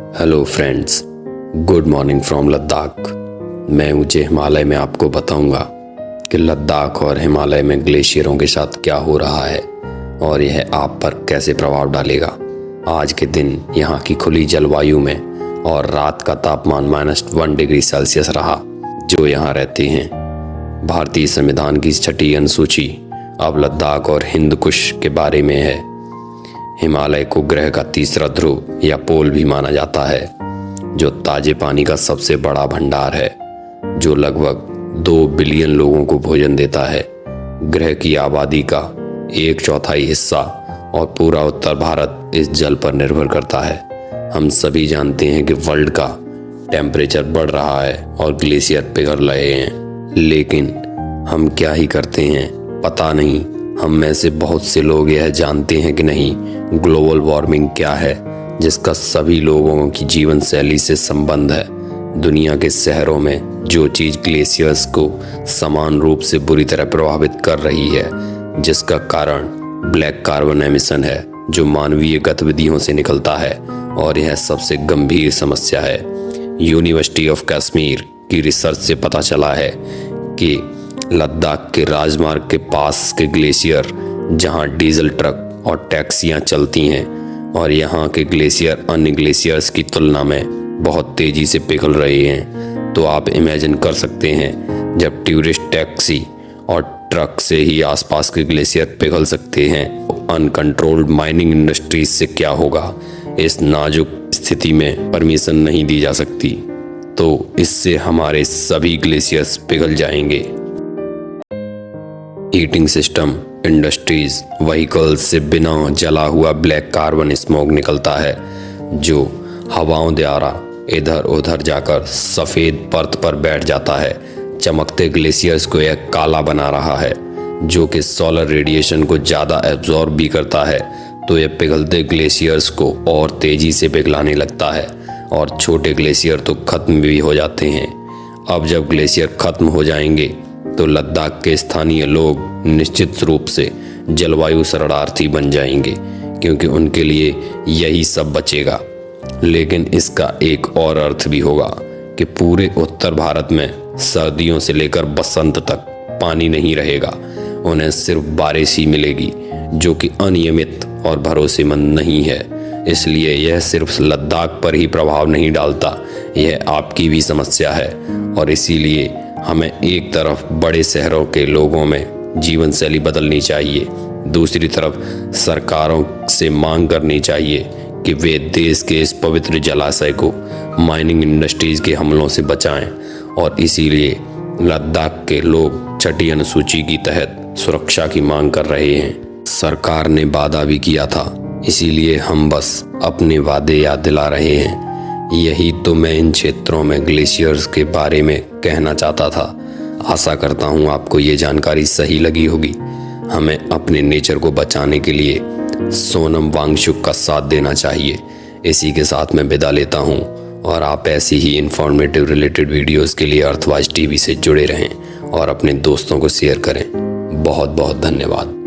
Hello friends, good morning from Ladakh. मैं ऊंचे हिमालय में आपको बताऊंगा कि लद्दाख और हिमालय में ग्लेशियरों के साथ क्या हो रहा है और यह आप पर कैसे प्रभाव डालेगा। आज के दिन यहाँ की खुली जलवायु में और रात का तापमान -1 डिग्री सेल्सियस रहा। जो यहाँ रहते हैं, भारतीय संविधान की 6ठी अनुसूची अब लद्दाख और हिंद कुश के बारे में है। हिमालय को ग्रह का तीसरा ध्रुव या पोल भी माना जाता है, जो ताजे पानी का सबसे बड़ा भंडार है, जो लगभग 2 बिलियन लोगों को भोजन देता है। ग्रह की आबादी का 1/4 हिस्सा और पूरा उत्तर भारत इस जल पर निर्भर करता है। हम सभी जानते हैं कि वर्ल्ड का टेम्परेचर बढ़ रहा है और ग्लेशियर पिघल रहे हैं, लेकिन हम क्या ही करते हैं पता नहीं। हम में से बहुत से लोग यह जानते हैं कि नहीं, ग्लोबल वार्मिंग क्या है, जिसका सभी लोगों की जीवन शैली से संबंध है। दुनिया के शहरों में जो चीज ग्लेशियर्स को समान रूप से बुरी तरह प्रभावित कर रही है, जिसका कारण ब्लैक कार्बन एमिशन है, जो मानवीय गतिविधियों से निकलता है, और यह सबसे गंभीर समस्या है। यूनिवर्सिटी ऑफ कश्मीर की रिसर्च से पता चला है कि लद्दाख के राजमार्ग के पास के ग्लेशियर, जहां डीजल ट्रक और टैक्सियां चलती हैं, और यहां के ग्लेशियर अन्य ग्लेशियर्स की तुलना में बहुत तेजी से पिघल रहे हैं। तो आप इमेजिन कर सकते हैं, जब टूरिस्ट टैक्सी और ट्रक से ही आसपास के ग्लेशियर पिघल सकते हैं, तो अनकंट्रोल्ड माइनिंग इंडस्ट्रीज से क्या होगा। इस नाजुक स्थिति में परमिशन नहीं दी जा सकती, तो इससे हमारे सभी ग्लेशियर्स पिघल जाएंगे। हीटिंग सिस्टम, इंडस्ट्रीज, व्हीकल्स से बिना जला हुआ ब्लैक कार्बन स्मोक निकलता है, जो हवाओं द्वारा इधर उधर जाकर सफ़ेद परत पर बैठ जाता है। चमकते ग्लेशियर्स को यह काला बना रहा है, जो कि सोलर रेडिएशन को ज़्यादा एब्जॉर्ब भी करता है। तो यह पिघलते ग्लेशियर्स को और तेज़ी से पिघलाने लगता है, और छोटे ग्लेशियर तो ख़त्म भी हो जाते हैं। अब जब ग्लेशियर ख़त्म हो जाएंगे, तो लद्दाख के स्थानीय लोग निश्चित रूप से जलवायु शरणार्थी बन जाएंगे, क्योंकि उनके लिए यही सब बचेगा। लेकिन इसका एक और अर्थ भी होगा कि पूरे उत्तर भारत में सर्दियों से लेकर बसंत तक पानी नहीं रहेगा। उन्हें सिर्फ बारिश ही मिलेगी, जो कि अनियमित और भरोसेमंद नहीं है। इसलिए यह सिर्फ लद्दाख पर ही प्रभाव नहीं डालता, यह आपकी भी समस्या है। और इसीलिए हमें एक तरफ बड़े शहरों के लोगों में जीवन शैली बदलनी चाहिए, दूसरी तरफ सरकारों से मांग करनी चाहिए कि वे देश के इस पवित्र जलाशय को माइनिंग इंडस्ट्रीज के हमलों से बचाएं। और इसीलिए लद्दाख के लोग 6ठी अनुसूची की तहत सुरक्षा की मांग कर रहे हैं। सरकार ने वादा भी किया था, इसीलिए हम बस अपने वादे याद दिला रहे हैं। यही तो मैं इन क्षेत्रों में ग्लेशियर्स के बारे में कहना चाहता था। आशा करता हूँ आपको ये जानकारी सही लगी होगी। हमें अपने नेचर को बचाने के लिए सोनम वांगचुक का साथ देना चाहिए। इसी के साथ मैं विदा लेता हूँ, और आप ऐसी ही इंफॉर्मेटिव रिलेटेड वीडियोस के लिए अर्थवाइज टीवी से जुड़े रहें और अपने दोस्तों को शेयर करें। बहुत बहुत धन्यवाद।